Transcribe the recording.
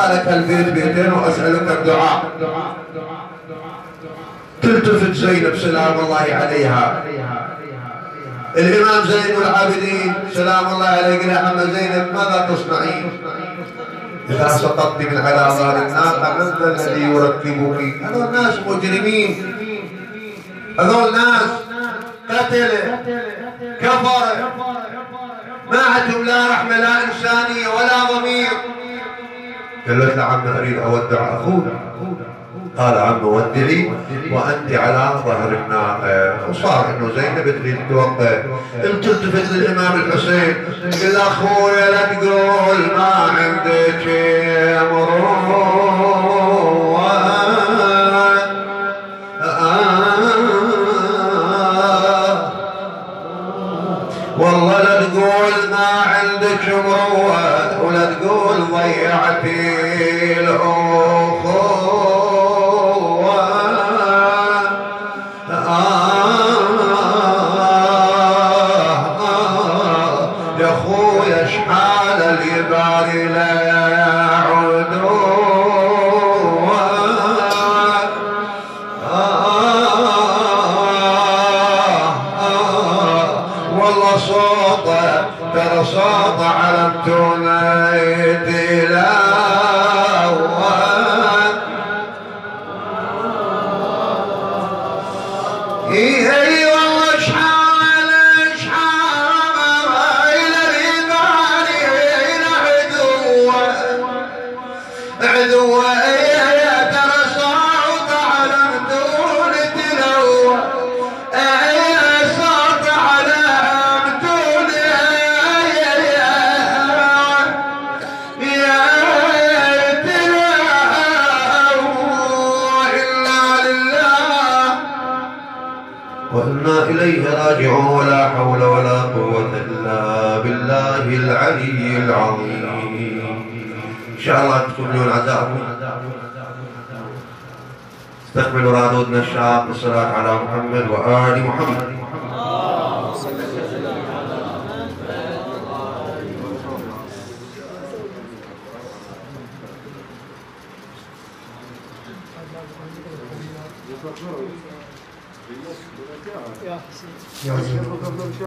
أسألك البيت بيتين وأسألك الدعاء. تلتفت زينب سلام الله عليها، الإمام زين العابدين سلام الله عليه، قال يا عم زينب ماذا تصنعين؟ إذا سقطت من على ظهر الناقة من ذا الذي يركبك؟ هذول ناس مجرمين، هذول ناس قتلة كفرة، ما عندهم لا رحمة لا إنسانية ولا ضمير. قالت له عم أريد أودع أخوك. قال عم ودعي وأنت على ظهر الناقة. وصار إنه زينب تريد توقف. التفت للإمام الحسين قال له أخويا لا تقول ما عندك مروءة، والله لا تقول ما عندك مروءة، ولا تقول ضيعتي الأخوة. يا أخويا اشحال اليباري لا يعودون، والله صوته ترى صوت علمتونا يتلاوى. اي والله اشحال الى اليباري عدوه ترى صوت علمتون تلوى، صوت علمتون يا تلوى. إنا لله وإنا إليه راجعون، ولا حول ولا قوة إلا بالله العلي العظيم. إن شاء الله تكملون عزاءكم. استقبلوا رادودنا الشاب بالصلاة على محمد وآل محمد. يا حسين